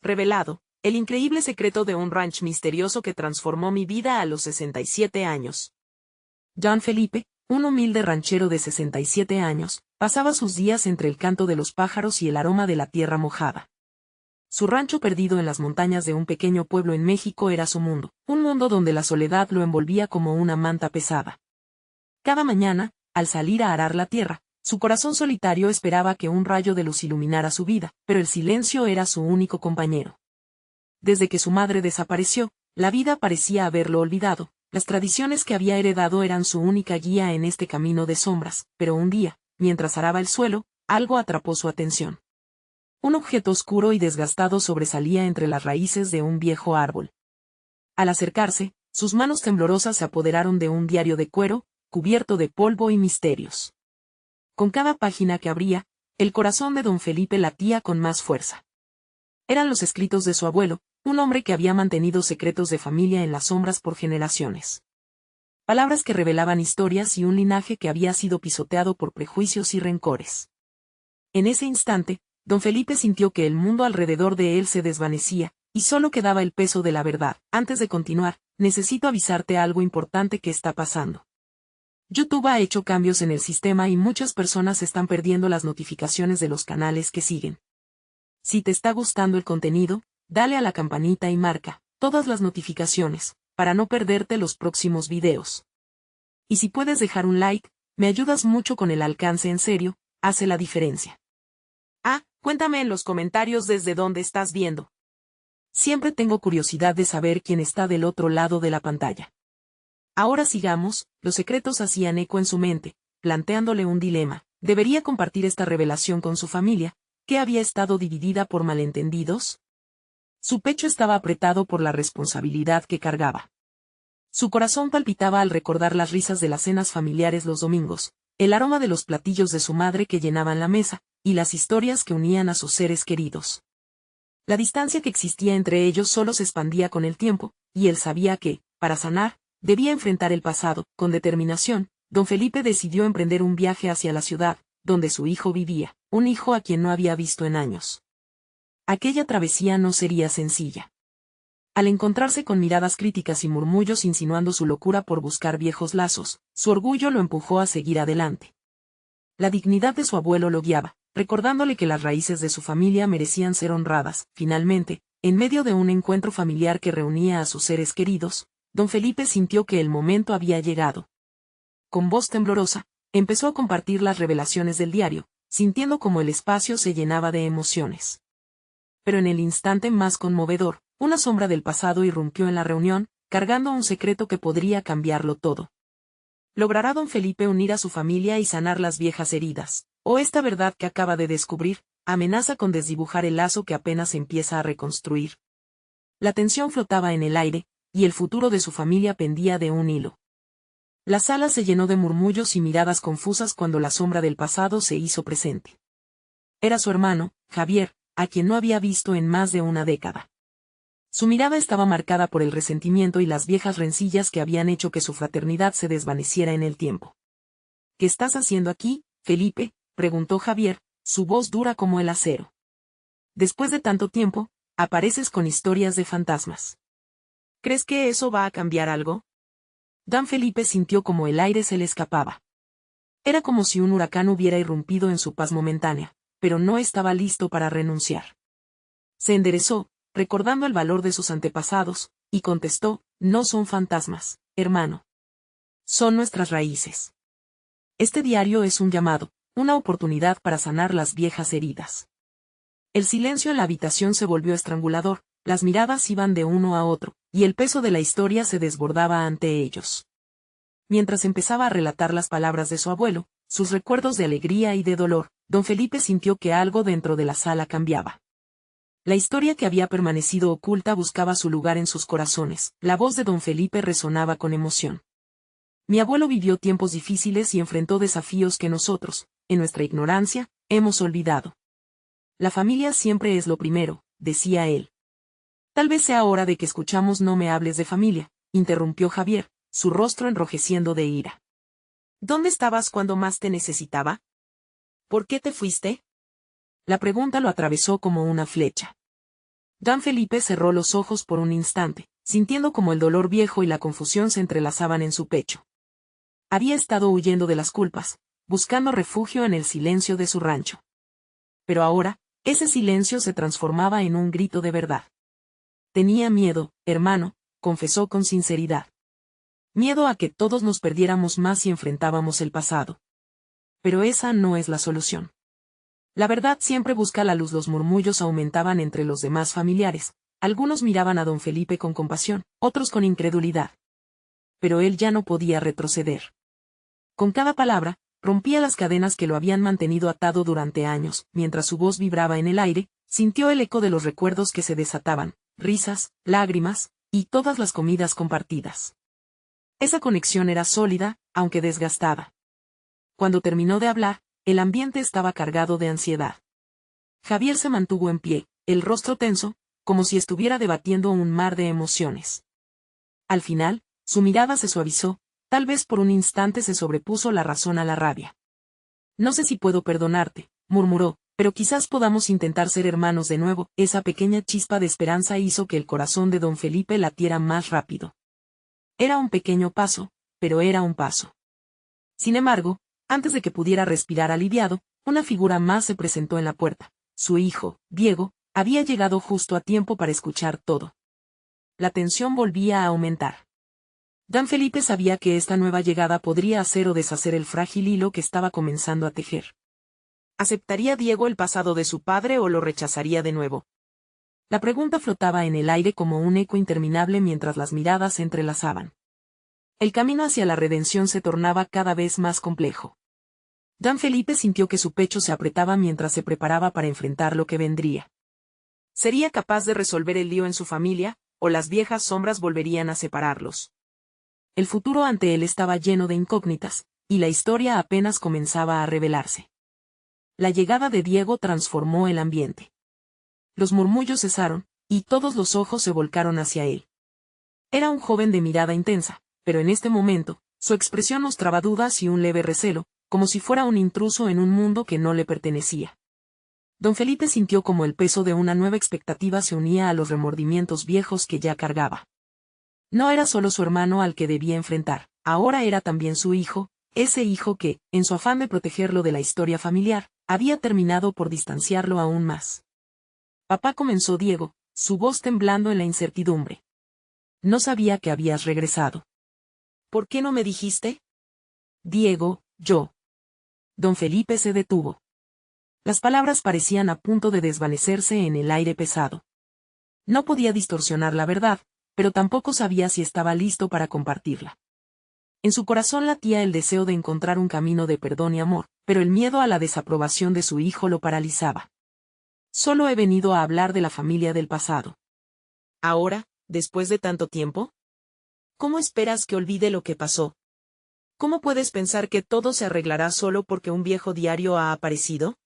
Revelado, el increíble secreto de un ranch misterioso que transformó mi vida a los 67 años. Don Felipe, un humilde ranchero de 67 años, pasaba sus días entre el canto de los pájaros y el aroma de la tierra mojada. Su rancho perdido en las montañas de un pequeño pueblo en México era su mundo, un mundo donde la soledad lo envolvía como una manta pesada. Cada mañana, al salir a arar la tierra, su corazón solitario esperaba que un rayo de luz iluminara su vida, pero el silencio era su único compañero. Desde que su madre desapareció, la vida parecía haberlo olvidado, las tradiciones que había heredado eran su única guía en este camino de sombras, pero un día, mientras araba el suelo, algo atrapó su atención. Un objeto oscuro y desgastado sobresalía entre las raíces de un viejo árbol. Al acercarse, sus manos temblorosas se apoderaron de un diario de cuero, cubierto de polvo y misterios. Con cada página que abría, el corazón de don Felipe latía con más fuerza. Eran los escritos de su abuelo, un hombre que había mantenido secretos de familia en las sombras por generaciones. Palabras que revelaban historias y un linaje que había sido pisoteado por prejuicios y rencores. En ese instante, don Felipe sintió que el mundo alrededor de él se desvanecía, y solo quedaba el peso de la verdad. Antes de continuar, necesito avisarte algo importante que está pasando. YouTube ha hecho cambios en el sistema y muchas personas están perdiendo las notificaciones de los canales que siguen. Si te está gustando el contenido, dale a la campanita y marca todas las notificaciones, para no perderte los próximos videos. Y si puedes dejar un like, me ayudas mucho con el alcance, en serio, hace la diferencia. Cuéntame en los comentarios desde dónde estás viendo. Siempre tengo curiosidad de saber quién está del otro lado de la pantalla. Ahora sigamos, los secretos hacían eco en su mente, planteándole un dilema. ¿Debería compartir esta revelación con su familia, que había estado dividida por malentendidos? Su pecho estaba apretado por la responsabilidad que cargaba. Su corazón palpitaba al recordar las risas de las cenas familiares los domingos, el aroma de los platillos de su madre que llenaban la mesa, y las historias que unían a sus seres queridos. La distancia que existía entre ellos solo se expandía con el tiempo, y él sabía que, para sanar, debía enfrentar el pasado. Con determinación, don Felipe decidió emprender un viaje hacia la ciudad, donde su hijo vivía, un hijo a quien no había visto en años. Aquella travesía no sería sencilla. Al encontrarse con miradas críticas y murmullos insinuando su locura por buscar viejos lazos, su orgullo lo empujó a seguir adelante. La dignidad de su abuelo lo guiaba, recordándole que las raíces de su familia merecían ser honradas. Finalmente, en medio de un encuentro familiar que reunía a sus seres queridos, don Felipe sintió que el momento había llegado. Con voz temblorosa, empezó a compartir las revelaciones del diario, sintiendo como el espacio se llenaba de emociones. Pero en el instante más conmovedor, una sombra del pasado irrumpió en la reunión, cargando un secreto que podría cambiarlo todo. ¿Logrará don Felipe unir a su familia y sanar las viejas heridas? ¿O esta verdad que acaba de descubrir, amenaza con desdibujar el lazo que apenas empieza a reconstruir? La tensión flotaba en el aire, y el futuro de su familia pendía de un hilo. La sala se llenó de murmullos y miradas confusas cuando la sombra del pasado se hizo presente. Era su hermano, Javier, a quien no había visto en más de una década. Su mirada estaba marcada por el resentimiento y las viejas rencillas que habían hecho que su fraternidad se desvaneciera en el tiempo. ¿Qué estás haciendo aquí, Felipe?, preguntó Javier, su voz dura como el acero. Después de tanto tiempo, apareces con historias de fantasmas. ¿Crees que eso va a cambiar algo? Don Felipe sintió como el aire se le escapaba. Era como si un huracán hubiera irrumpido en su paz momentánea, pero no estaba listo para renunciar. Se enderezó, recordando el valor de sus antepasados, y contestó: no son fantasmas, hermano. Son nuestras raíces. Este diario es un llamado, una oportunidad para sanar las viejas heridas. El silencio en la habitación se volvió estrangulador, las miradas iban de uno a otro, y el peso de la historia se desbordaba ante ellos. Mientras empezaba a relatar las palabras de su abuelo, sus recuerdos de alegría y de dolor, don Felipe sintió que algo dentro de la sala cambiaba. La historia que había permanecido oculta buscaba su lugar en sus corazones. La voz de don Felipe resonaba con emoción. Mi abuelo vivió tiempos difíciles y enfrentó desafíos que nosotros, en nuestra ignorancia, hemos olvidado. La familia siempre es lo primero, decía él. Tal vez sea hora de que escuchamos. No me hables de familia, interrumpió Javier, su rostro enrojeciendo de ira. ¿Dónde estabas cuando más te necesitaba? ¿Por qué te fuiste? La pregunta lo atravesó como una flecha. Don Felipe cerró los ojos por un instante, sintiendo como el dolor viejo y la confusión se entrelazaban en su pecho. Había estado huyendo de las culpas, buscando refugio en el silencio de su rancho. Pero ahora, ese silencio se transformaba en un grito de verdad. Tenía miedo, hermano, confesó con sinceridad. Miedo a que todos nos perdiéramos más si enfrentábamos el pasado. Pero esa no es la solución. La verdad siempre busca la luz. Los murmullos aumentaban entre los demás familiares. Algunos miraban a don Felipe con compasión, otros con incredulidad. Pero él ya no podía retroceder. Con cada palabra, rompía las cadenas que lo habían mantenido atado durante años. Mientras su voz vibraba en el aire, sintió el eco de los recuerdos que se desataban, risas, lágrimas, y todas las comidas compartidas. Esa conexión era sólida, aunque desgastada. Cuando terminó de hablar, el ambiente estaba cargado de ansiedad. Javier se mantuvo en pie, el rostro tenso, como si estuviera debatiendo un mar de emociones. Al final, su mirada se suavizó, tal vez por un instante se sobrepuso la razón a la rabia. No sé si puedo perdonarte, murmuró, pero quizás podamos intentar ser hermanos de nuevo. Esa pequeña chispa de esperanza hizo que el corazón de don Felipe latiera más rápido. Era un pequeño paso, pero era un paso. Sin embargo, antes de que pudiera respirar aliviado, una figura más se presentó en la puerta. Su hijo, Diego, había llegado justo a tiempo para escuchar todo. La tensión volvía a aumentar. Don Felipe sabía que esta nueva llegada podría hacer o deshacer el frágil hilo que estaba comenzando a tejer. ¿Aceptaría Diego el pasado de su padre o lo rechazaría de nuevo? La pregunta flotaba en el aire como un eco interminable mientras las miradas se entrelazaban. El camino hacia la redención se tornaba cada vez más complejo. Don Felipe sintió que su pecho se apretaba mientras se preparaba para enfrentar lo que vendría. ¿Sería capaz de resolver el lío en su familia, o las viejas sombras volverían a separarlos? El futuro ante él estaba lleno de incógnitas, y la historia apenas comenzaba a revelarse. La llegada de Diego transformó el ambiente. Los murmullos cesaron, y todos los ojos se volcaron hacia él. Era un joven de mirada intensa, pero en este momento, su expresión mostraba dudas y un leve recelo, como si fuera un intruso en un mundo que no le pertenecía. Don Felipe sintió como el peso de una nueva expectativa se unía a los remordimientos viejos que ya cargaba. No era solo su hermano al que debía enfrentar, ahora era también su hijo, ese hijo que, en su afán de protegerlo de la historia familiar, había terminado por distanciarlo aún más. Papá, comenzó Diego, su voz temblando en la incertidumbre. No sabía que habías regresado. ¿Por qué no me dijiste? Diego, yo. Don Felipe se detuvo. Las palabras parecían a punto de desvanecerse en el aire pesado. No podía distorsionar la verdad, pero tampoco sabía si estaba listo para compartirla. En su corazón latía el deseo de encontrar un camino de perdón y amor, pero el miedo a la desaprobación de su hijo lo paralizaba. Solo he venido a hablar de la familia del pasado. ¿Ahora, después de tanto tiempo? ¿Cómo esperas que olvide lo que pasó? ¿Cómo puedes pensar que todo se arreglará solo porque un viejo diario ha aparecido?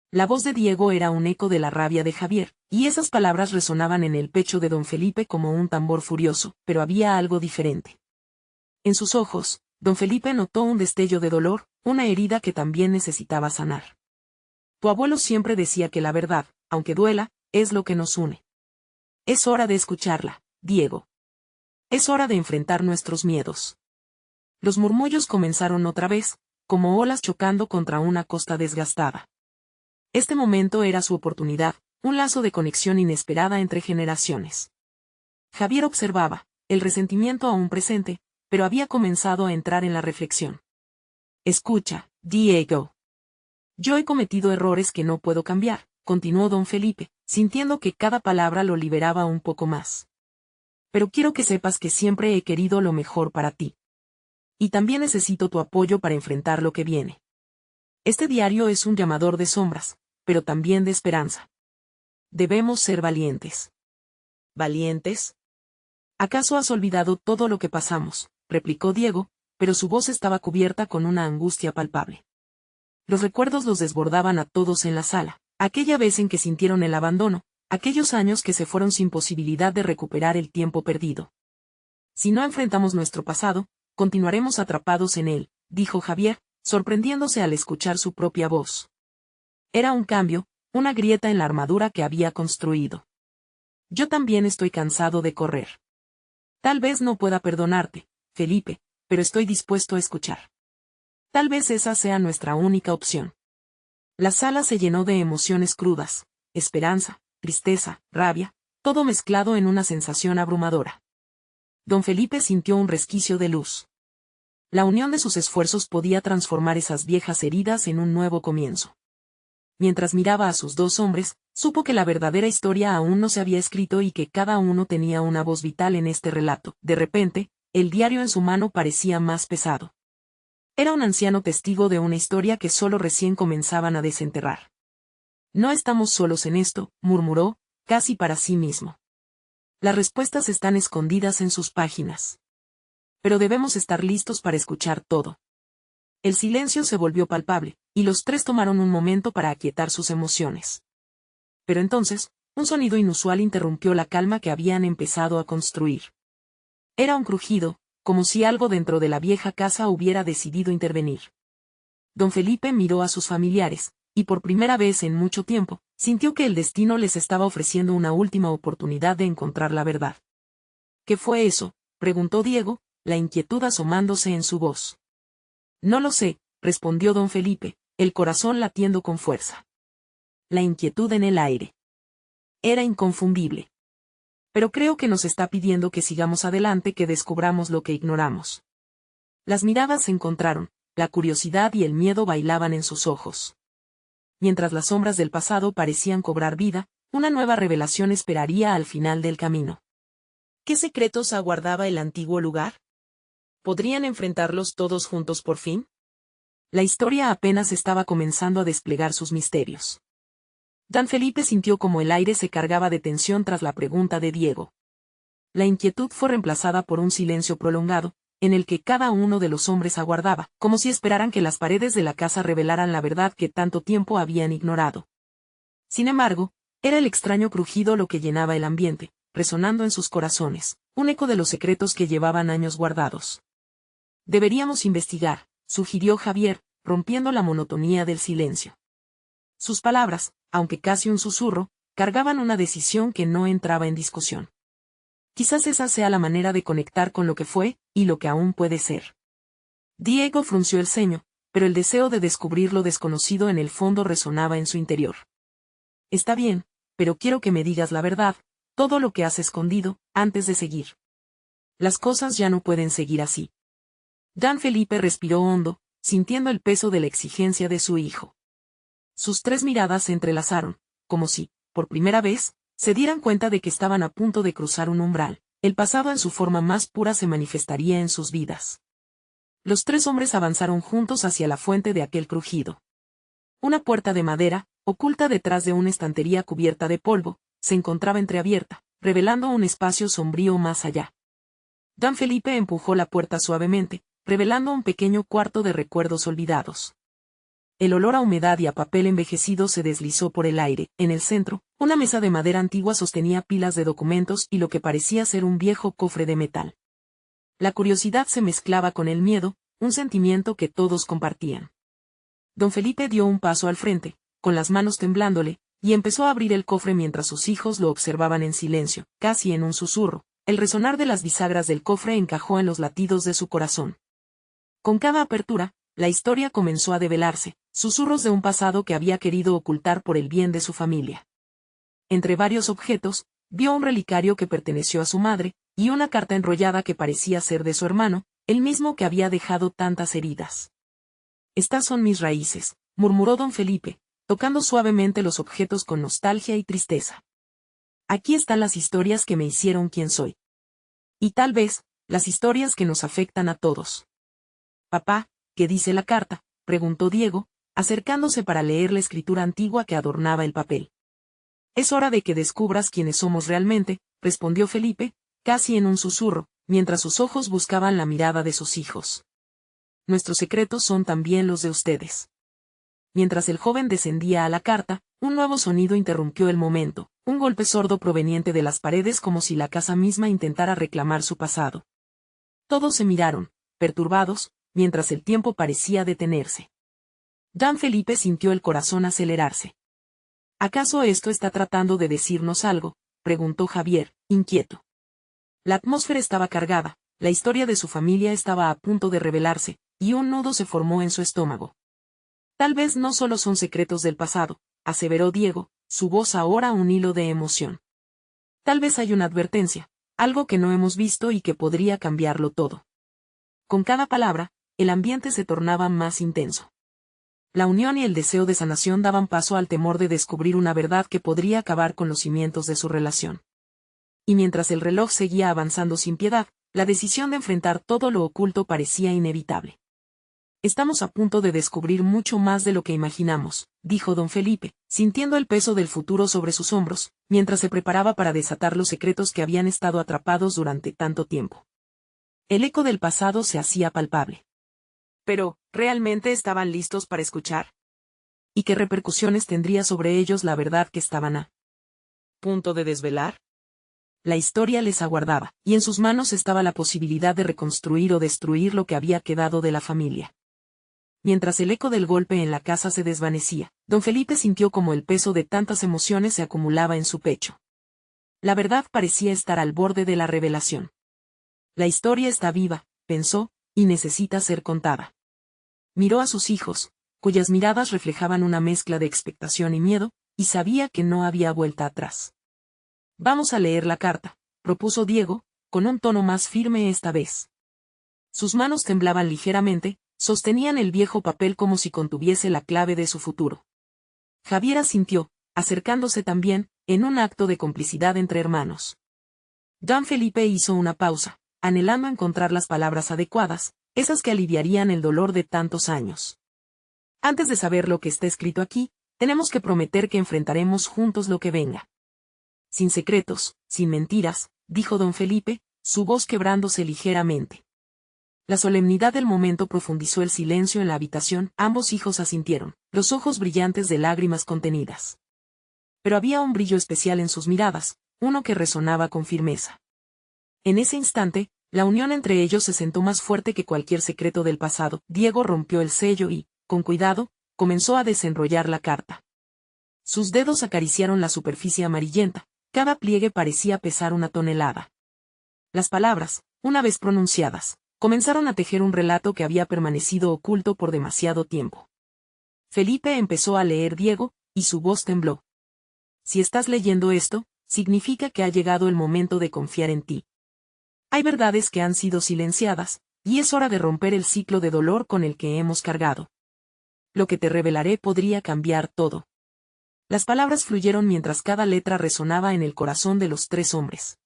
La voz de Diego era un eco de la rabia de Javier, y esas palabras resonaban en el pecho de don Felipe como un tambor furioso, pero había algo diferente. En sus ojos, don Felipe notó un destello de dolor, una herida que también necesitaba sanar. Tu abuelo siempre decía que la verdad, aunque duela, es lo que nos une. Es hora de escucharla, Diego. Es hora de enfrentar nuestros miedos. Los murmullos comenzaron otra vez, como olas chocando contra una costa desgastada. Este momento era su oportunidad, un lazo de conexión inesperada entre generaciones. Javier observaba, el resentimiento aún presente, pero había comenzado a entrar en la reflexión. Escucha, Diego. Yo he cometido errores que no puedo cambiar, continuó don Felipe, sintiendo que cada palabra lo liberaba un poco más. Pero quiero que sepas que siempre he querido lo mejor para ti. Y también necesito tu apoyo para enfrentar lo que viene. Este diario es un llamador de sombras, pero también de esperanza. Debemos ser valientes. ¿Valientes? ¿Acaso has olvidado todo lo que pasamos?, replicó Diego, pero su voz estaba cubierta con una angustia palpable. Los recuerdos los desbordaban a todos en la sala, aquella vez en que sintieron el abandono, aquellos años que se fueron sin posibilidad de recuperar el tiempo perdido. Si no enfrentamos nuestro pasado, continuaremos atrapados en él, dijo Javier, sorprendiéndose al escuchar su propia voz. Era un cambio, una grieta en la armadura que había construido. Yo también estoy cansado de correr. Tal vez no pueda perdonarte, Felipe, pero estoy dispuesto a escuchar. Tal vez esa sea nuestra única opción. La sala se llenó de emociones crudas, esperanza, tristeza, rabia, todo mezclado en una sensación abrumadora. Don Felipe sintió un resquicio de luz. La unión de sus esfuerzos podía transformar esas viejas heridas en un nuevo comienzo. Mientras miraba a sus dos hombres, supo que la verdadera historia aún no se había escrito y que cada uno tenía una voz vital en este relato. De repente, el diario en su mano parecía más pesado. Era un anciano testigo de una historia que solo recién comenzaban a desenterrar. No estamos solos en esto, murmuró, casi para sí mismo. Las respuestas están escondidas en sus páginas. Pero debemos estar listos para escuchar todo. El silencio se volvió palpable, y los tres tomaron un momento para aquietar sus emociones. Pero entonces, un sonido inusual interrumpió la calma que habían empezado a construir. Era un crujido, como si algo dentro de la vieja casa hubiera decidido intervenir. Don Felipe miró a sus familiares, y por primera vez en mucho tiempo, sintió que el destino les estaba ofreciendo una última oportunidad de encontrar la verdad. ¿Qué fue eso?, preguntó Diego, la inquietud asomándose en su voz. No lo sé, respondió don Felipe, el corazón latiendo con fuerza. La inquietud en el aire. Era inconfundible. Pero creo que nos está pidiendo que sigamos adelante, que descubramos lo que ignoramos. Las miradas se encontraron, la curiosidad y el miedo bailaban en sus ojos. Mientras las sombras del pasado parecían cobrar vida, una nueva revelación esperaría al final del camino. ¿Qué secretos aguardaba el antiguo lugar? ¿Podrían enfrentarlos todos juntos por fin? La historia apenas estaba comenzando a desplegar sus misterios. Don Felipe sintió como el aire se cargaba de tensión tras la pregunta de Diego. La inquietud fue reemplazada por un silencio prolongado, en el que cada uno de los hombres aguardaba, como si esperaran que las paredes de la casa revelaran la verdad que tanto tiempo habían ignorado. Sin embargo, era el extraño crujido lo que llenaba el ambiente, resonando en sus corazones, un eco de los secretos que llevaban años guardados. Deberíamos investigar, sugirió Javier, rompiendo la monotonía del silencio. Sus palabras, aunque casi un susurro, cargaban una decisión que no entraba en discusión. Quizás esa sea la manera de conectar con lo que fue, y lo que aún puede ser. Diego frunció el ceño, pero el deseo de descubrir lo desconocido en el fondo resonaba en su interior. Está bien, pero quiero que me digas la verdad, todo lo que has escondido, antes de seguir. Las cosas ya no pueden seguir así. Don Felipe respiró hondo, sintiendo el peso de la exigencia de su hijo. Sus tres miradas se entrelazaron, como si, por primera vez, se dieran cuenta de que estaban a punto de cruzar un umbral. El pasado en su forma más pura se manifestaría en sus vidas. Los tres hombres avanzaron juntos hacia la fuente de aquel crujido. Una puerta de madera, oculta detrás de una estantería cubierta de polvo, se encontraba entreabierta, revelando un espacio sombrío más allá. Don Felipe empujó la puerta suavemente, revelando un pequeño cuarto de recuerdos olvidados. El olor a humedad y a papel envejecido se deslizó por el aire. En el centro, una mesa de madera antigua sostenía pilas de documentos y lo que parecía ser un viejo cofre de metal. La curiosidad se mezclaba con el miedo, un sentimiento que todos compartían. Don Felipe dio un paso al frente, con las manos temblándole, y empezó a abrir el cofre mientras sus hijos lo observaban en silencio, casi en un susurro. El resonar de las bisagras del cofre encajó en los latidos de su corazón. Con cada apertura, la historia comenzó a develarse, susurros de un pasado que había querido ocultar por el bien de su familia. Entre varios objetos, vio un relicario que perteneció a su madre, y una carta enrollada que parecía ser de su hermano, el mismo que había dejado tantas heridas. Estas son mis raíces, murmuró don Felipe, tocando suavemente los objetos con nostalgia y tristeza. Aquí están las historias que me hicieron quien soy. Y tal vez, las historias que nos afectan a todos. Papá, ¿qué dice la carta?, preguntó Diego, acercándose para leer la escritura antigua que adornaba el papel. Es hora de que descubras quiénes somos realmente, respondió Felipe, casi en un susurro, mientras sus ojos buscaban la mirada de sus hijos. Nuestros secretos son también los de ustedes. Mientras el joven descendía a la carta, un nuevo sonido interrumpió el momento, un golpe sordo proveniente de las paredes como si la casa misma intentara reclamar su pasado. Todos se miraron, perturbados, mientras el tiempo parecía detenerse. Don Felipe sintió el corazón acelerarse. ¿Acaso esto está tratando de decirnos algo? preguntó Javier, inquieto. La atmósfera estaba cargada, la historia de su familia estaba a punto de revelarse, y un nudo se formó en su estómago. Tal vez no solo son secretos del pasado, aseveró Diego, su voz ahora un hilo de emoción. Tal vez hay una advertencia, algo que no hemos visto y que podría cambiarlo todo. Con cada palabra, el ambiente se tornaba más intenso. La unión y el deseo de sanación daban paso al temor de descubrir una verdad que podría acabar con los cimientos de su relación. Y mientras el reloj seguía avanzando sin piedad, la decisión de enfrentar todo lo oculto parecía inevitable. Estamos a punto de descubrir mucho más de lo que imaginamos, dijo don Felipe, sintiendo el peso del futuro sobre sus hombros, mientras se preparaba para desatar los secretos que habían estado atrapados durante tanto tiempo. El eco del pasado se hacía palpable. Pero, ¿realmente estaban listos para escuchar? ¿Y qué repercusiones tendría sobre ellos la verdad que estaban a punto de desvelar? La historia les aguardaba, y en sus manos estaba la posibilidad de reconstruir o destruir lo que había quedado de la familia. Mientras el eco del golpe en la casa se desvanecía, don Felipe sintió como el peso de tantas emociones se acumulaba en su pecho. La verdad parecía estar al borde de la revelación. La historia está viva, pensó, y necesita ser contada. Miró a sus hijos, cuyas miradas reflejaban una mezcla de expectación y miedo, y sabía que no había vuelta atrás. Vamos a leer la carta, propuso Diego, con un tono más firme esta vez. Sus manos temblaban ligeramente, sostenían el viejo papel como si contuviese la clave de su futuro. Javier asintió, acercándose también, en un acto de complicidad entre hermanos. Don Felipe hizo una pausa, anhelando encontrar las palabras adecuadas, esas que aliviarían el dolor de tantos años. Antes de saber lo que está escrito aquí, tenemos que prometer que enfrentaremos juntos lo que venga. Sin secretos, sin mentiras, dijo don Felipe, su voz quebrándose ligeramente. La solemnidad del momento profundizó el silencio en la habitación, ambos hijos asintieron, los ojos brillantes de lágrimas contenidas. Pero había un brillo especial en sus miradas, uno que resonaba con firmeza. En ese instante, la unión entre ellos se sentó más fuerte que cualquier secreto del pasado. Diego rompió el sello y, con cuidado, comenzó a desenrollar la carta. Sus dedos acariciaron la superficie amarillenta, cada pliegue parecía pesar una tonelada. Las palabras, una vez pronunciadas, comenzaron a tejer un relato que había permanecido oculto por demasiado tiempo. Felipe empezó a leer Diego, y su voz tembló. Si estás leyendo esto, significa que ha llegado el momento de confiar en ti. Hay verdades que han sido silenciadas, y es hora de romper el ciclo de dolor con el que hemos cargado. Lo que te revelaré podría cambiar todo. Las palabras fluyeron mientras cada letra resonaba en el corazón de los tres hombres.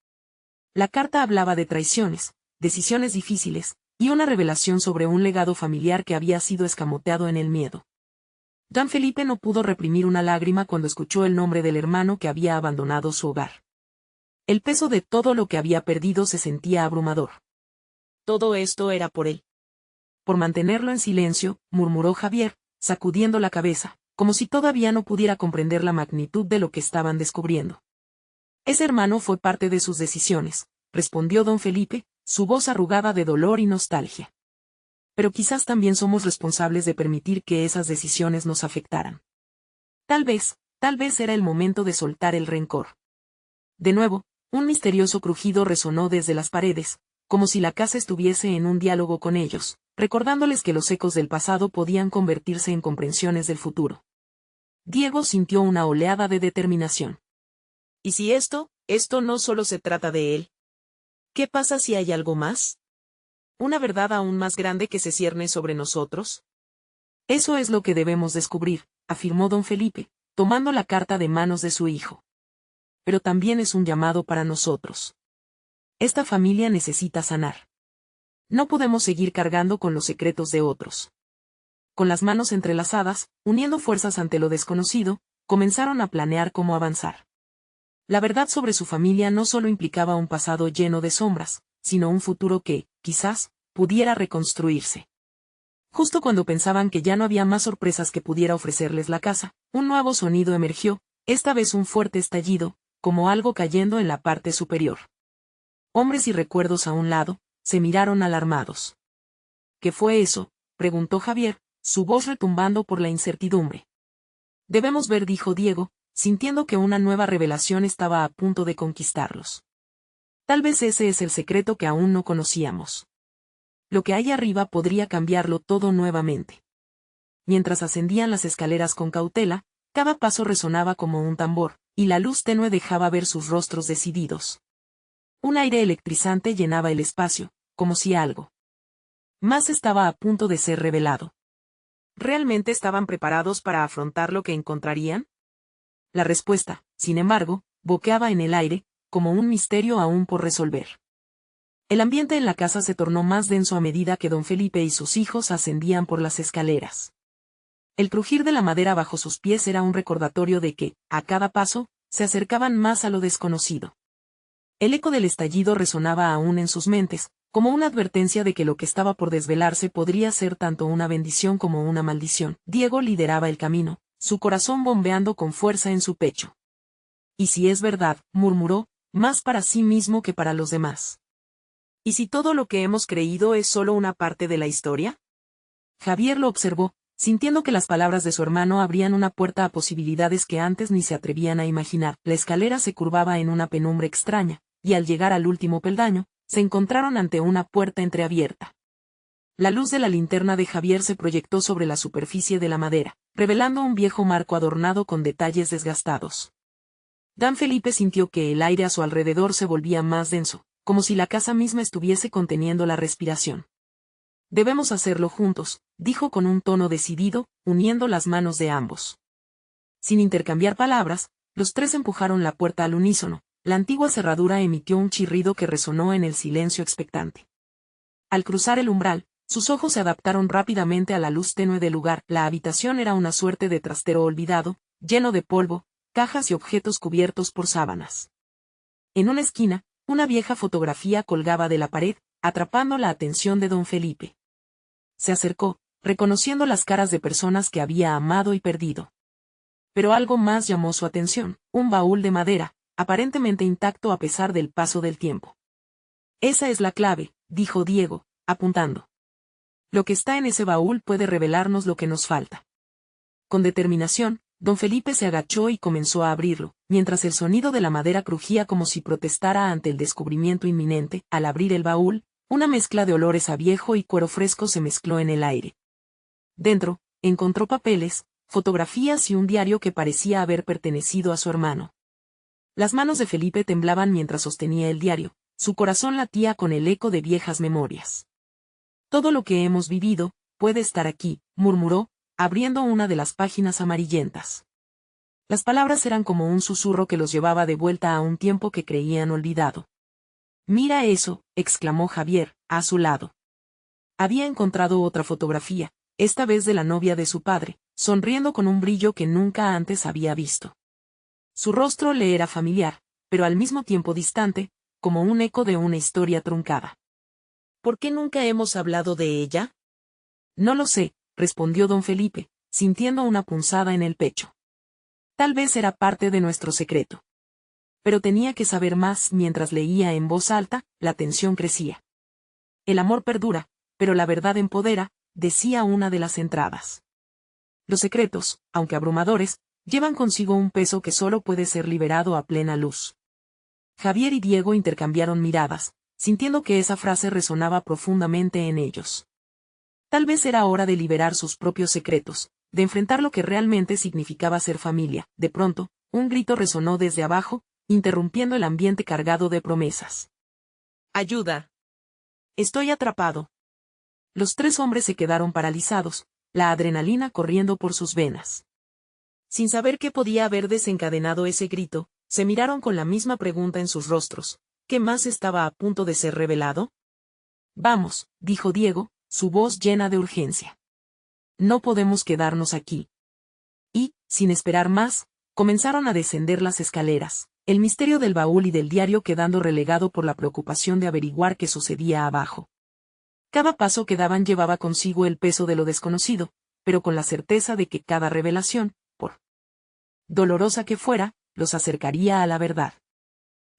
La carta hablaba de traiciones, decisiones difíciles, y una revelación sobre un legado familiar que había sido escamoteado en el miedo. Don Felipe no pudo reprimir una lágrima cuando escuchó el nombre del hermano que había abandonado su hogar. El peso de todo lo que había perdido se sentía abrumador. Todo esto era por él. Por mantenerlo en silencio, murmuró Javier, sacudiendo la cabeza, como si todavía no pudiera comprender la magnitud de lo que estaban descubriendo. Ese hermano fue parte de sus decisiones, respondió don Felipe, su voz arrugada de dolor y nostalgia. Pero quizás también somos responsables de permitir que esas decisiones nos afectaran. Tal vez era el momento de soltar el rencor. De nuevo, un misterioso crujido resonó desde las paredes, como si la casa estuviese en un diálogo con ellos, recordándoles que los ecos del pasado podían convertirse en comprensiones del futuro. Diego sintió una oleada de determinación. ¿Y si esto no solo se trata de él? ¿Qué pasa si hay algo más? ¿Una verdad aún más grande que se cierne sobre nosotros? Eso es lo que debemos descubrir, afirmó don Felipe, tomando la carta de manos de su hijo. Pero también es un llamado para nosotros. Esta familia necesita sanar. No podemos seguir cargando con los secretos de otros. Con las manos entrelazadas, uniendo fuerzas ante lo desconocido, comenzaron a planear cómo avanzar. La verdad sobre su familia no solo implicaba un pasado lleno de sombras, sino un futuro que, quizás, pudiera reconstruirse. Justo cuando pensaban que ya no había más sorpresas que pudiera ofrecerles la casa, un nuevo sonido emergió, esta vez un fuerte estallido, como algo cayendo en la parte superior. Hombres y recuerdos a un lado, se miraron alarmados. ¿Qué fue eso?, preguntó Javier, su voz retumbando por la incertidumbre. Debemos ver, dijo Diego, sintiendo que una nueva revelación estaba a punto de conquistarlos. Tal vez ese es el secreto que aún no conocíamos. Lo que hay arriba podría cambiarlo todo nuevamente. Mientras ascendían las escaleras con cautela, cada paso resonaba como un tambor, y la luz tenue dejaba ver sus rostros decididos. Un aire electrizante llenaba el espacio, como si algo más estaba a punto de ser revelado. ¿Realmente estaban preparados para afrontar lo que encontrarían? La respuesta, sin embargo, boqueaba en el aire, como un misterio aún por resolver. El ambiente en la casa se tornó más denso a medida que don Felipe y sus hijos ascendían por las escaleras. El crujir de la madera bajo sus pies era un recordatorio de que, a cada paso, se acercaban más a lo desconocido. El eco del estallido resonaba aún en sus mentes, como una advertencia de que lo que estaba por desvelarse podría ser tanto una bendición como una maldición. Diego lideraba el camino, su corazón bombeando con fuerza en su pecho. «¿Y si es verdad?», murmuró, más para sí mismo que para los demás. «¿Y si todo lo que hemos creído es solo una parte de la historia?». Javier lo observó, sintiendo que las palabras de su hermano abrían una puerta a posibilidades que antes ni se atrevían a imaginar. La escalera se curvaba en una penumbra extraña, y al llegar al último peldaño, se encontraron ante una puerta entreabierta. La luz de la linterna de Javier se proyectó sobre la superficie de la madera, revelando un viejo marco adornado con detalles desgastados. Don Felipe sintió que el aire a su alrededor se volvía más denso, como si la casa misma estuviese conteniendo la respiración. «Debemos hacerlo juntos», dijo con un tono decidido, uniendo las manos de ambos. Sin intercambiar palabras, los tres empujaron la puerta al unísono. La antigua cerradura emitió un chirrido que resonó en el silencio expectante. Al cruzar el umbral, sus ojos se adaptaron rápidamente a la luz tenue del lugar. La habitación era una suerte de trastero olvidado, lleno de polvo, cajas y objetos cubiertos por sábanas. En una esquina, una vieja fotografía colgaba de la pared, atrapando la atención de don Felipe. Se acercó, reconociendo las caras de personas que había amado y perdido. Pero algo más llamó su atención: un baúl de madera, aparentemente intacto a pesar del paso del tiempo. «Esa es la clave», dijo Diego, apuntando. «Lo que está en ese baúl puede revelarnos lo que nos falta». Con determinación, don Felipe se agachó y comenzó a abrirlo, mientras el sonido de la madera crujía como si protestara ante el descubrimiento inminente. Al abrir el baúl, una mezcla de olores a viejo y cuero fresco se mezcló en el aire. Dentro, encontró papeles, fotografías y un diario que parecía haber pertenecido a su hermano. Las manos de Felipe temblaban mientras sostenía el diario, su corazón latía con el eco de viejas memorias. «Todo lo que hemos vivido puede estar aquí», murmuró, abriendo una de las páginas amarillentas. Las palabras eran como un susurro que los llevaba de vuelta a un tiempo que creían olvidado. «Mira eso», exclamó Javier, a su lado. Había encontrado otra fotografía, esta vez de la novia de su padre, sonriendo con un brillo que nunca antes había visto. Su rostro le era familiar, pero al mismo tiempo distante, como un eco de una historia truncada. «¿Por qué nunca hemos hablado de ella?». «No lo sé», respondió don Felipe, sintiendo una punzada en el pecho. «Tal vez era parte de nuestro secreto». Pero tenía que saber más. Mientras leía en voz alta, la tensión crecía. «El amor perdura, pero la verdad empodera», decía una de las entradas. Los secretos, aunque abrumadores, llevan consigo un peso que solo puede ser liberado a plena luz. Javier y Diego intercambiaron miradas, sintiendo que esa frase resonaba profundamente en ellos. Tal vez era hora de liberar sus propios secretos, de enfrentar lo que realmente significaba ser familia. De pronto, un grito resonó desde abajo, interrumpiendo el ambiente cargado de promesas. «¡Ayuda! Estoy atrapado». Los tres hombres se quedaron paralizados, la adrenalina corriendo por sus venas. Sin saber qué podía haber desencadenado ese grito, se miraron con la misma pregunta en sus rostros: ¿qué más estaba a punto de ser revelado? «Vamos», dijo Diego, su voz llena de urgencia. «No podemos quedarnos aquí». Y, sin esperar más, comenzaron a descender las escaleras, el misterio del baúl y del diario quedando relegado por la preocupación de averiguar qué sucedía abajo. Cada paso que daban llevaba consigo el peso de lo desconocido, pero con la certeza de que cada revelación, por dolorosa que fuera, los acercaría a la verdad.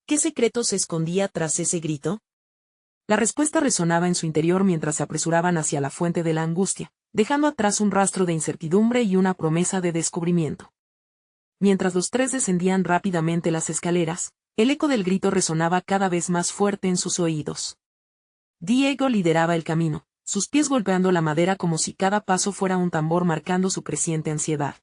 ¿Qué secreto se escondía tras ese grito? La respuesta resonaba en su interior mientras se apresuraban hacia la fuente de la angustia, dejando atrás un rastro de incertidumbre y una promesa de descubrimiento. Mientras los tres descendían rápidamente las escaleras, el eco del grito resonaba cada vez más fuerte en sus oídos. Diego lideraba el camino, sus pies golpeando la madera como si cada paso fuera un tambor marcando su creciente ansiedad.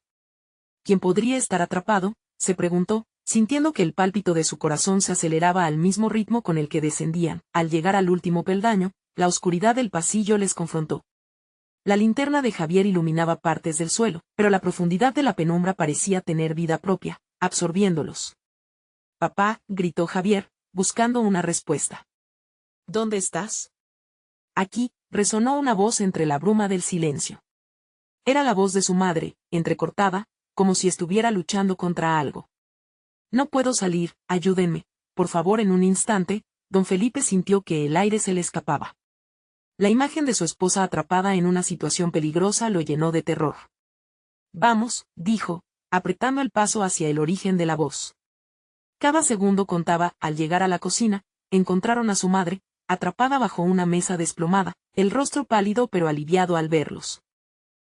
¿Quién podría estar atrapado?, se preguntó, sintiendo que el pálpito de su corazón se aceleraba al mismo ritmo con el que descendían. Al llegar al último peldaño, la oscuridad del pasillo les confrontó. La linterna de Javier iluminaba partes del suelo, pero la profundidad de la penumbra parecía tener vida propia, absorbiéndolos. «Papá», gritó Javier, buscando una respuesta. «¿Dónde estás?» «Aquí», resonó una voz entre la bruma del silencio. Era la voz de su madre, entrecortada, como si estuviera luchando contra algo. «No puedo salir, ayúdenme, por favor». En un instante, don Felipe sintió que el aire se le escapaba. La imagen de su esposa atrapada en una situación peligrosa lo llenó de terror. «Vamos», dijo, apretando el paso hacia el origen de la voz. Cada segundo contaba. Al llegar a la cocina, encontraron a su madre, atrapada bajo una mesa desplomada, el rostro pálido pero aliviado al verlos.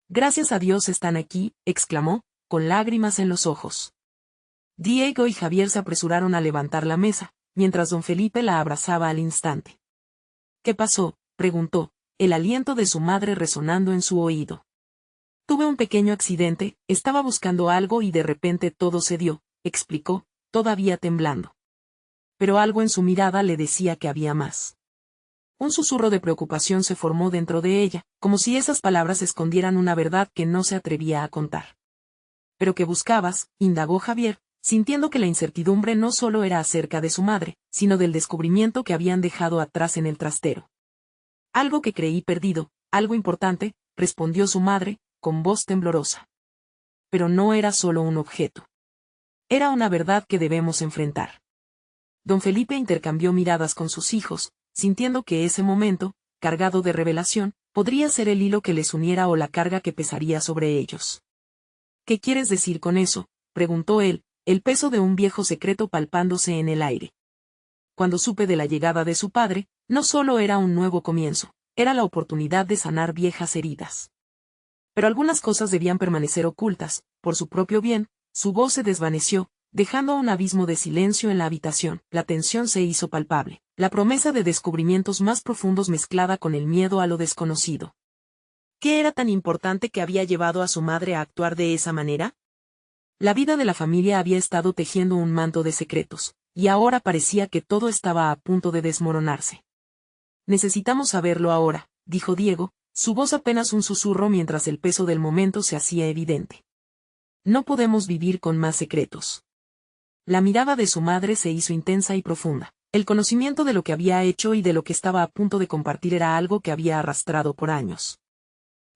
«Gracias a Dios están aquí», exclamó, con lágrimas en los ojos. Diego y Javier se apresuraron a levantar la mesa, mientras don Felipe la abrazaba al instante. «¿Qué pasó?», preguntó, el aliento de su madre resonando en su oído. «Tuve un pequeño accidente, estaba buscando algo y de repente todo se dio», explicó, todavía temblando. Pero algo en su mirada le decía que había más. Un susurro de preocupación se formó dentro de ella, como si esas palabras escondieran una verdad que no se atrevía a contar. «¿Pero qué buscabas?», indagó Javier, sintiendo que la incertidumbre no solo era acerca de su madre, sino del descubrimiento que habían dejado atrás en el trastero. «Algo que creí perdido, algo importante», respondió su madre, con voz temblorosa. «Pero no era solo un objeto. Era una verdad que debemos enfrentar». Don Felipe intercambió miradas con sus hijos, sintiendo que ese momento, cargado de revelación, podría ser el hilo que les uniera o la carga que pesaría sobre ellos. «¿Qué quieres decir con eso?», preguntó él, el peso de un viejo secreto palpándose en el aire. Cuando supe de la llegada de su padre, no solo era un nuevo comienzo, era la oportunidad de sanar viejas heridas. Pero algunas cosas debían permanecer ocultas, por su propio bien. Su voz se desvaneció, dejando un abismo de silencio en la habitación. La tensión se hizo palpable, la promesa de descubrimientos más profundos mezclada con el miedo a lo desconocido. ¿Qué era tan importante que había llevado a su madre a actuar de esa manera? La vida de la familia había estado tejiendo un manto de secretos, y ahora parecía que todo estaba a punto de desmoronarse. «Necesitamos saberlo ahora», dijo Diego, su voz apenas un susurro mientras el peso del momento se hacía evidente. «No podemos vivir con más secretos». La mirada de su madre se hizo intensa y profunda. El conocimiento de lo que había hecho y de lo que estaba a punto de compartir era algo que había arrastrado por años.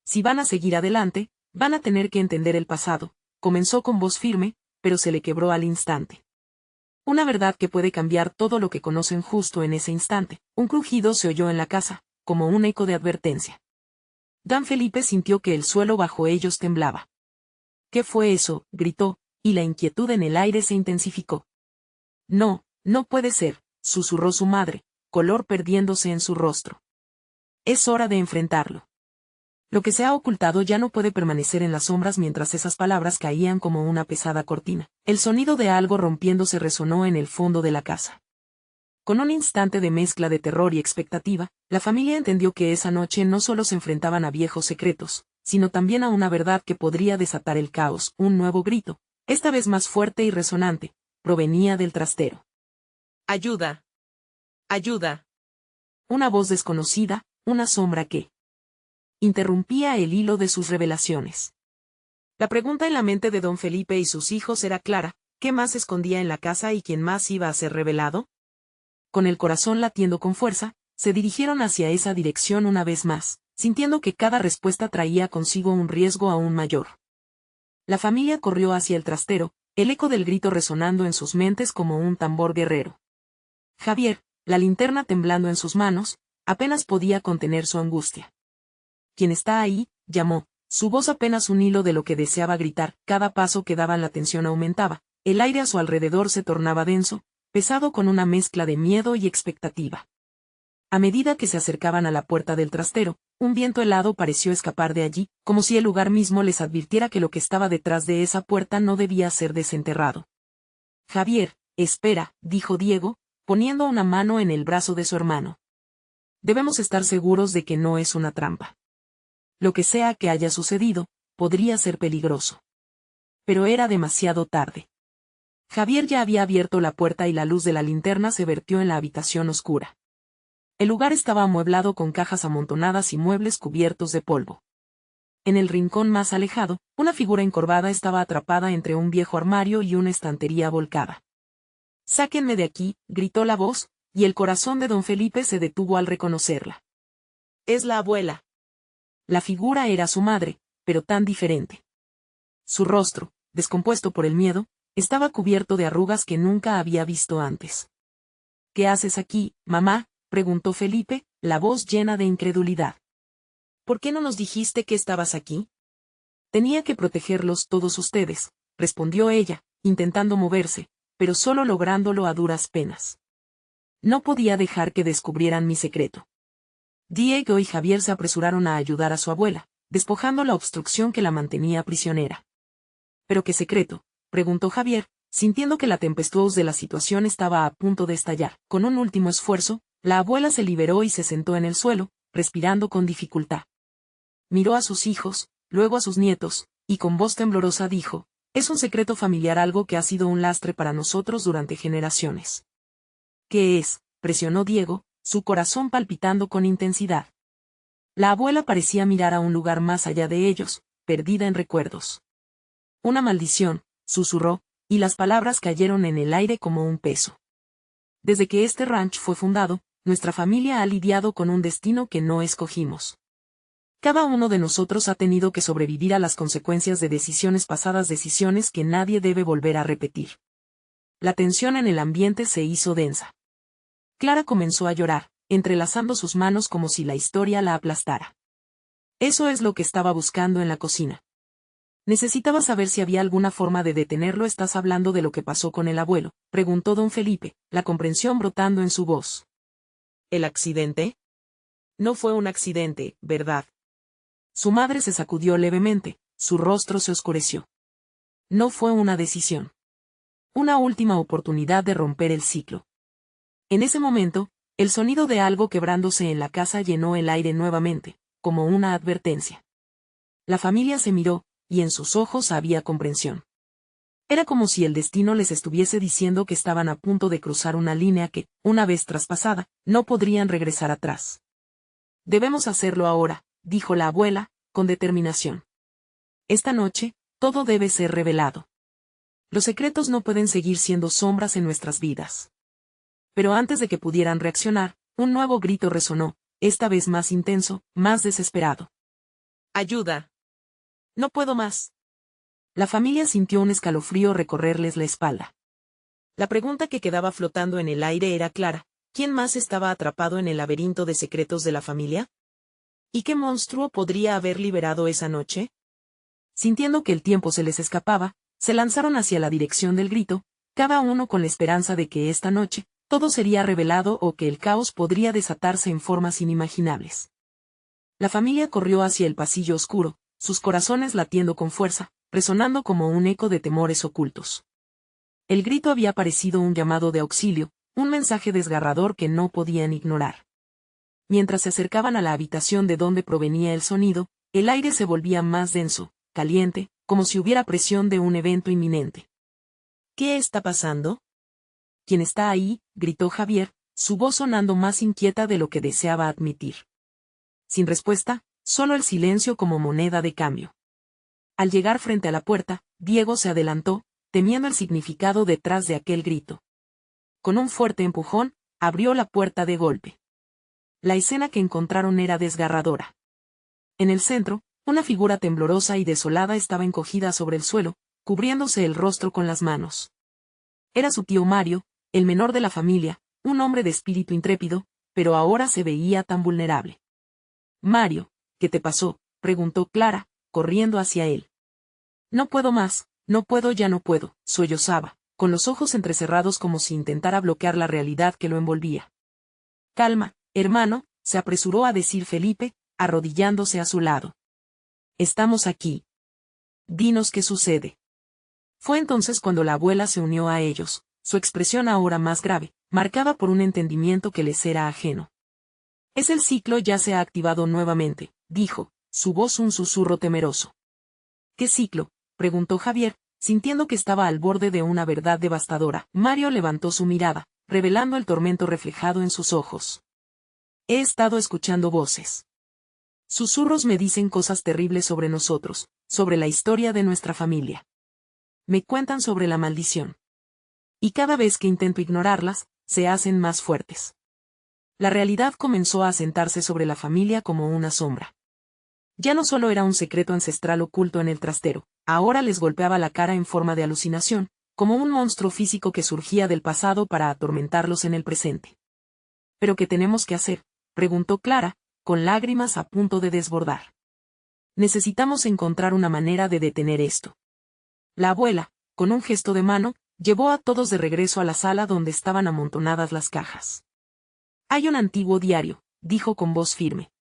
«Si van a seguir adelante, van a tener que entender el pasado», comenzó con voz firme, pero se le quebró al instante. Una verdad que puede cambiar todo lo que conocen. Justo en ese instante, un crujido se oyó en la casa, como un eco de advertencia. Don Felipe sintió que el suelo bajo ellos temblaba. «¿Qué fue eso?», gritó, y la inquietud en el aire se intensificó. «No, no puede ser», susurró su madre, color perdiéndose en su rostro. «Es hora de enfrentarlo. Lo que se ha ocultado ya no puede permanecer en las sombras». Mientras esas palabras caían como una pesada cortina, el sonido de algo rompiéndose resonó en el fondo de la casa. Con un instante de mezcla de terror y expectativa, la familia entendió que esa noche no solo se enfrentaban a viejos secretos, sino también a una verdad que podría desatar el caos. Un nuevo grito, esta vez más fuerte y resonante, provenía del trastero. «¡Ayuda! ¡Ayuda!». Una voz desconocida, una sombra que interrumpía el hilo de sus revelaciones. La pregunta en la mente de don Felipe y sus hijos era clara: ¿qué más se escondía en la casa y quién más iba a ser revelado? Con el corazón latiendo con fuerza, se dirigieron hacia esa dirección una vez más, sintiendo que cada respuesta traía consigo un riesgo aún mayor. La familia corrió hacia el trastero, el eco del grito resonando en sus mentes como un tambor guerrero. Javier, la linterna temblando en sus manos, apenas podía contener su angustia. «¿Quién está ahí?», llamó, su voz apenas un hilo de lo que deseaba gritar. Cada paso que daban la tensión aumentaba, el aire a su alrededor se tornaba denso, pesado con una mezcla de miedo y expectativa. A medida que se acercaban a la puerta del trastero, un viento helado pareció escapar de allí, como si el lugar mismo les advirtiera que lo que estaba detrás de esa puerta no debía ser desenterrado. Javier, espera, dijo Diego, poniendo una mano en el brazo de su hermano. Debemos estar seguros de que no es una trampa. Lo que sea que haya sucedido, podría ser peligroso. Pero era demasiado tarde. Javier ya había abierto la puerta y la luz de la linterna se vertió en la habitación oscura. El lugar estaba amueblado con cajas amontonadas y muebles cubiertos de polvo. En el rincón más alejado, una figura encorvada estaba atrapada entre un viejo armario y una estantería volcada. «Sáquenme de aquí», gritó la voz, y el corazón de don Felipe se detuvo al reconocerla. «Es la abuela». La figura era su madre, pero tan diferente. Su rostro, descompuesto por el miedo, estaba cubierto de arrugas que nunca había visto antes. «¿Qué haces aquí, mamá?», preguntó Felipe, la voz llena de incredulidad. «¿Por qué no nos dijiste que estabas aquí?» «Tenía que protegerlos todos ustedes», respondió ella, intentando moverse, pero solo lográndolo a duras penas. «No podía dejar que descubrieran mi secreto». Diego y Javier se apresuraron a ayudar a su abuela, despojando la obstrucción que la mantenía prisionera. «¿Pero qué secreto?», preguntó Javier, sintiendo que la tempestuosidad de la situación estaba a punto de estallar. Con un último esfuerzo, la abuela se liberó y se sentó en el suelo, respirando con dificultad. Miró a sus hijos, luego a sus nietos, y con voz temblorosa dijo: «Es un secreto familiar, algo que ha sido un lastre para nosotros durante generaciones». «¿Qué es?», presionó Diego, su corazón palpitando con intensidad. La abuela parecía mirar a un lugar más allá de ellos, perdida en recuerdos. «Una maldición», susurró, y las palabras cayeron en el aire como un peso. «Desde que este ranch fue fundado, nuestra familia ha lidiado con un destino que no escogimos. Cada uno de nosotros ha tenido que sobrevivir a las consecuencias de decisiones pasadas, decisiones que nadie debe volver a repetir». La tensión en el ambiente se hizo densa. Clara comenzó a llorar, entrelazando sus manos como si la historia la aplastara. Eso es lo que estaba buscando en la cocina. Necesitaba saber si había alguna forma de detenerlo. «¿Estás hablando de lo que pasó con el abuelo?», preguntó don Felipe, la comprensión brotando en su voz. «¿El accidente? No fue un accidente, ¿verdad?». Su madre se sacudió levemente, su rostro se oscureció. «No fue una decisión. Una última oportunidad de romper el ciclo». En ese momento, el sonido de algo quebrándose en la casa llenó el aire nuevamente, como una advertencia. La familia se miró, y en sus ojos había comprensión. Era como si el destino les estuviese diciendo que estaban a punto de cruzar una línea que, una vez traspasada, no podrían regresar atrás. «Debemos hacerlo ahora», dijo la abuela, con determinación. «Esta noche, todo debe ser revelado. Los secretos no pueden seguir siendo sombras en nuestras vidas». Pero antes de que pudieran reaccionar, un nuevo grito resonó, esta vez más intenso, más desesperado. «¡Ayuda! No puedo más». La familia sintió un escalofrío recorrerles la espalda. La pregunta que quedaba flotando en el aire era clara: ¿quién más estaba atrapado en el laberinto de secretos de la familia? ¿Y qué monstruo podría haber liberado esa noche? Sintiendo que el tiempo se les escapaba, se lanzaron hacia la dirección del grito, cada uno con la esperanza de que esta noche todo sería revelado o que el caos podría desatarse en formas inimaginables. La familia corrió hacia el pasillo oscuro, sus corazones latiendo con fuerza, resonando como un eco de temores ocultos. El grito había parecido un llamado de auxilio, un mensaje desgarrador que no podían ignorar. Mientras se acercaban a la habitación de donde provenía el sonido, el aire se volvía más denso, caliente, como si hubiera presión de un evento inminente. «¿Qué está pasando?». «¿Quién está ahí?», gritó Javier, su voz sonando más inquieta de lo que deseaba admitir. Sin respuesta, solo el silencio como moneda de cambio. Al llegar frente a la puerta, Diego se adelantó, temiendo el significado detrás de aquel grito. Con un fuerte empujón, abrió la puerta de golpe. La escena que encontraron era desgarradora. En el centro, una figura temblorosa y desolada estaba encogida sobre el suelo, cubriéndose el rostro con las manos. Era su tío Mario, el menor de la familia, un hombre de espíritu intrépido, pero ahora se veía tan vulnerable. «Mario, ¿qué te pasó?», preguntó Clara, corriendo hacia él. «No puedo más, no puedo, ya no puedo», sollozaba, con los ojos entrecerrados como si intentara bloquear la realidad que lo envolvía. «Calma, Hermano, se apresuró a decir Felipe, arrodillándose a su lado. Estamos aquí. Dinos qué sucede. Fue entonces cuando la abuela se unió a ellos, su expresión ahora más grave, marcada por un entendimiento que les era ajeno. El ciclo ya se ha activado nuevamente, dijo, su voz un susurro temeroso. ¿Qué ciclo?, preguntó Javier, sintiendo que estaba al borde de una verdad devastadora. Mario levantó su mirada, revelando el tormento reflejado en sus ojos. He estado escuchando voces. Susurros me dicen cosas terribles sobre nosotros, sobre la historia de nuestra familia. Me cuentan sobre la maldición. Y cada vez que intento ignorarlas, se hacen más fuertes. La realidad comenzó a asentarse sobre la familia como una sombra. Ya no solo era un secreto ancestral oculto en el trastero, ahora les golpeaba la cara en forma de alucinación, como un monstruo físico que surgía del pasado para atormentarlos en el presente. ¿Pero qué tenemos que hacer?, preguntó Clara, con lágrimas a punto de desbordar. Necesitamos encontrar una manera de detener esto. La abuela, con un gesto de mano, llevó a todos de regreso a la sala donde estaban amontonadas las cajas. Hay un antiguo diario, dijo con voz firme.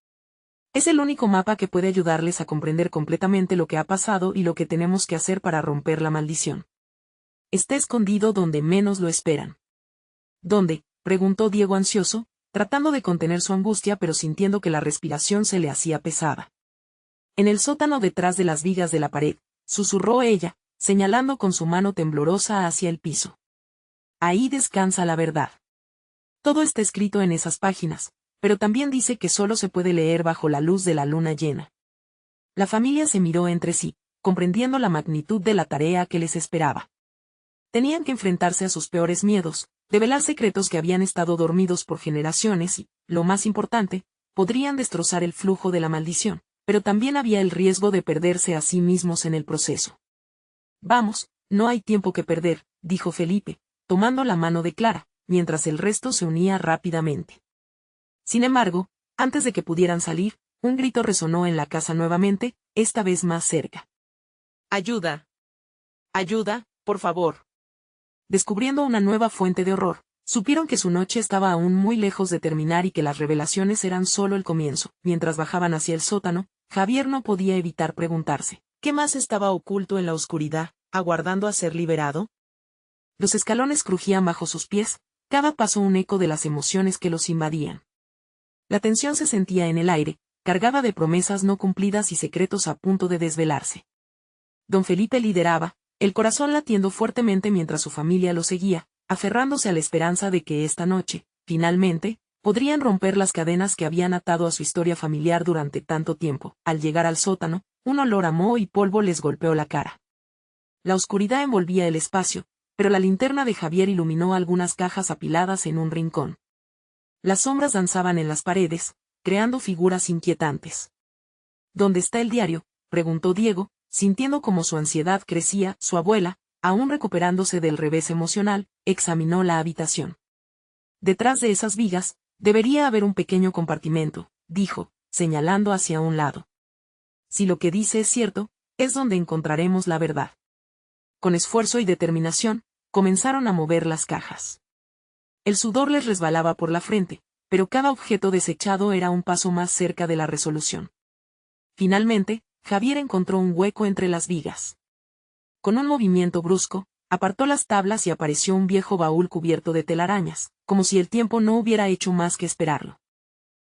Es el único mapa que puede ayudarles a comprender completamente lo que ha pasado y lo que tenemos que hacer para romper la maldición. Está escondido donde menos lo esperan. ¿Dónde?, preguntó Diego ansioso, tratando de contener su angustia pero sintiendo que la respiración se le hacía pesada. En el sótano detrás de las vigas de la pared, susurró ella, señalando con su mano temblorosa hacia el piso. Ahí descansa la verdad. Todo está escrito en esas páginas, pero también dice que solo se puede leer bajo la luz de la luna llena. La familia se miró entre sí, comprendiendo la magnitud de la tarea que les esperaba. Tenían que enfrentarse a sus peores miedos, develar secretos que habían estado dormidos por generaciones y, lo más importante, podrían destrozar el flujo de la maldición, pero también había el riesgo de perderse a sí mismos en el proceso. Vamos, no hay tiempo que perder, dijo Felipe, tomando la mano de Clara, mientras el resto se unía rápidamente. Sin embargo, antes de que pudieran salir, un grito resonó en la casa nuevamente, esta vez más cerca. ¡Ayuda! ¡Ayuda, por favor! Descubriendo una nueva fuente de horror, supieron que su noche estaba aún muy lejos de terminar y que las revelaciones eran solo el comienzo. Mientras bajaban hacia el sótano, Javier no podía evitar preguntarse, ¿qué más estaba oculto en la oscuridad, aguardando a ser liberado? Los escalones crujían bajo sus pies, cada paso un eco de las emociones que los invadían. La tensión se sentía en el aire, cargada de promesas no cumplidas y secretos a punto de desvelarse. Don Felipe lideraba, el corazón latiendo fuertemente mientras su familia lo seguía, aferrándose a la esperanza de que esta noche, finalmente, podrían romper las cadenas que habían atado a su historia familiar durante tanto tiempo. Al llegar al sótano, un olor a moho y polvo les golpeó la cara. La oscuridad envolvía el espacio, pero la linterna de Javier iluminó algunas cajas apiladas en un rincón. Las sombras danzaban en las paredes, creando figuras inquietantes. ¿Dónde está el diario?, preguntó Diego, sintiendo como su ansiedad crecía. Su abuela, aún recuperándose del revés emocional, examinó la habitación. Detrás de esas vigas, debería haber un pequeño compartimento, dijo, señalando hacia un lado. Si lo que dice es cierto, es donde encontraremos la verdad. Con esfuerzo y determinación, comenzaron a mover las cajas. El sudor les resbalaba por la frente, pero cada objeto desechado era un paso más cerca de la resolución. Finalmente, Javier encontró un hueco entre las vigas. Con un movimiento brusco, apartó las tablas y apareció un viejo baúl cubierto de telarañas, como si el tiempo no hubiera hecho más que esperarlo.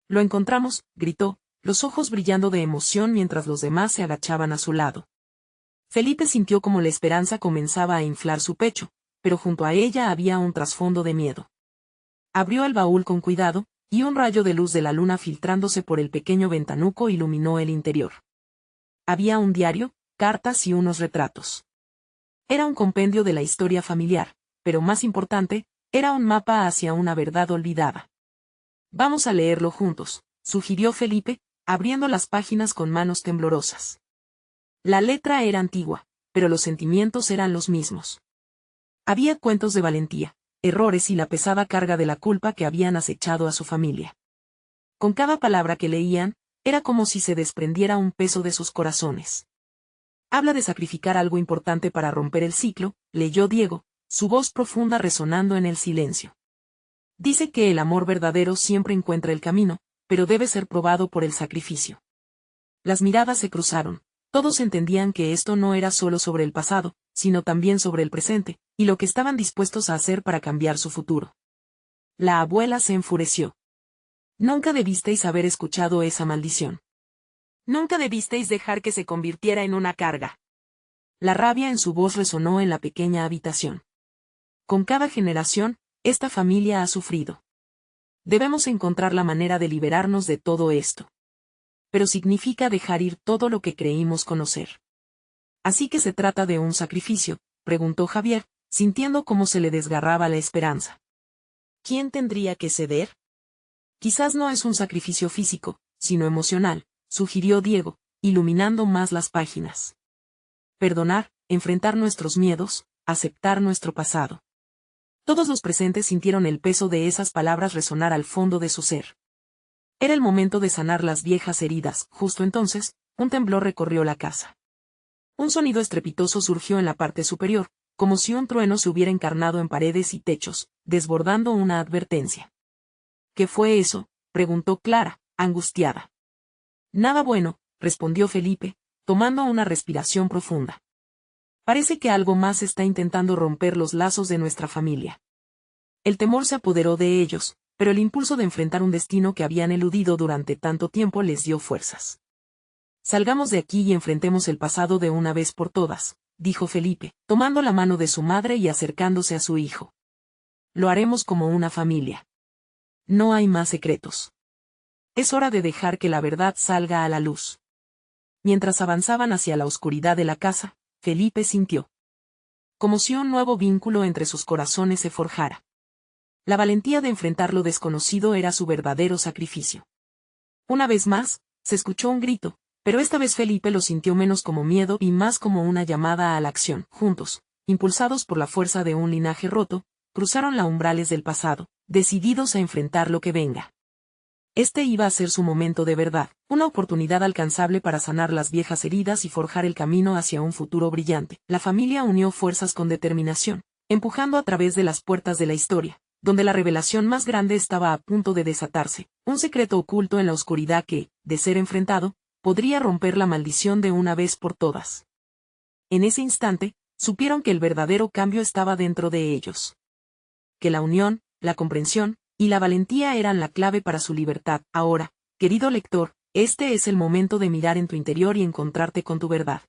«Lo encontramos», gritó, los ojos brillando de emoción mientras los demás se agachaban a su lado. Felipe sintió como la esperanza comenzaba a inflar su pecho, pero junto a ella había un trasfondo de miedo. Abrió el baúl con cuidado, y un rayo de luz de la luna filtrándose por el pequeño ventanuco iluminó el interior. Había un diario, cartas y unos retratos. Era un compendio de la historia familiar, pero más importante, era un mapa hacia una verdad olvidada. Vamos a leerlo juntos, sugirió Felipe, abriendo las páginas con manos temblorosas. La letra era antigua, pero los sentimientos eran los mismos. Había cuentos de valentía, errores y la pesada carga de la culpa que habían acechado a su familia. Con cada palabra que leían, era como si se desprendiera un peso de sus corazones. Habla de sacrificar algo importante para romper el ciclo, leyó Diego, su voz profunda resonando en el silencio. Dice que el amor verdadero siempre encuentra el camino, pero debe ser probado por el sacrificio. Las miradas se cruzaron. Todos entendían que esto no era solo sobre el pasado, sino también sobre el presente, y lo que estaban dispuestos a hacer para cambiar su futuro. La abuela se enfureció. Nunca debisteis haber escuchado esa maldición. Nunca debisteis dejar que se convirtiera en una carga. La rabia en su voz resonó en la pequeña habitación. Con cada generación, esta familia ha sufrido. Debemos encontrar la manera de liberarnos de todo esto. Pero significa dejar ir todo lo que creímos conocer. ¿Así que se trata de un sacrificio?, preguntó Javier, sintiendo cómo se le desgarraba la esperanza. ¿Quién tendría que ceder? Quizás no es un sacrificio físico, sino emocional, sugirió Diego, iluminando más las páginas. Perdonar, enfrentar nuestros miedos, aceptar nuestro pasado. Todos los presentes sintieron el peso de esas palabras resonar al fondo de su ser. Era el momento de sanar las viejas heridas. Justo entonces, un temblor recorrió la casa. Un sonido estrepitoso surgió en la parte superior, como si un trueno se hubiera encarnado en paredes y techos, desbordando una advertencia. ¿Qué fue eso?, preguntó Clara, angustiada. Nada bueno, respondió Felipe, tomando una respiración profunda. Parece que algo más está intentando romper los lazos de nuestra familia. El temor se apoderó de ellos, pero el impulso de enfrentar un destino que habían eludido durante tanto tiempo les dio fuerzas. Salgamos de aquí y enfrentemos el pasado de una vez por todas, dijo Felipe, tomando la mano de su madre y acercándose a su hijo. Lo haremos como una familia. No hay más secretos. Es hora de dejar que la verdad salga a la luz. Mientras avanzaban hacia la oscuridad de la casa, Felipe sintió como si un nuevo vínculo entre sus corazones se forjara. La valentía de enfrentar lo desconocido era su verdadero sacrificio. Una vez más, se escuchó un grito, pero esta vez Felipe lo sintió menos como miedo y más como una llamada a la acción. Juntos, impulsados por la fuerza de un linaje roto, cruzaron los umbrales del pasado, decididos a enfrentar lo que venga. Este iba a ser su momento de verdad, una oportunidad alcanzable para sanar las viejas heridas y forjar el camino hacia un futuro brillante. La familia unió fuerzas con determinación, empujando a través de las puertas de la historia, donde la revelación más grande estaba a punto de desatarse, un secreto oculto en la oscuridad que, de ser enfrentado, podría romper la maldición de una vez por todas. En ese instante, supieron que el verdadero cambio estaba dentro de ellos. Que la unión, la comprensión, y la valentía eran la clave para su libertad. Ahora, querido lector, este es el momento de mirar en tu interior y encontrarte con tu verdad.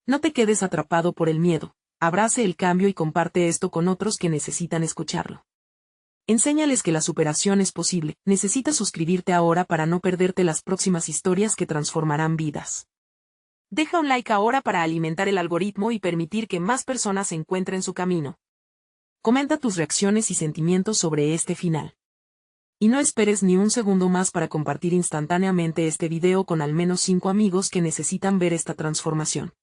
No te quedes atrapado por el miedo, abrace el cambio y comparte esto con otros que necesitan escucharlo. Enséñales que la superación es posible. Necesitas suscribirte ahora para no perderte las próximas historias que transformarán vidas. Deja un like ahora para alimentar el algoritmo y permitir que más personas encuentren su camino. Comenta tus reacciones y sentimientos sobre este final. Y no esperes ni un segundo más para compartir instantáneamente este video con al menos 5 amigos que necesitan ver esta transformación.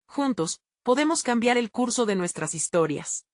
Juntos, podemos cambiar el curso de nuestras historias.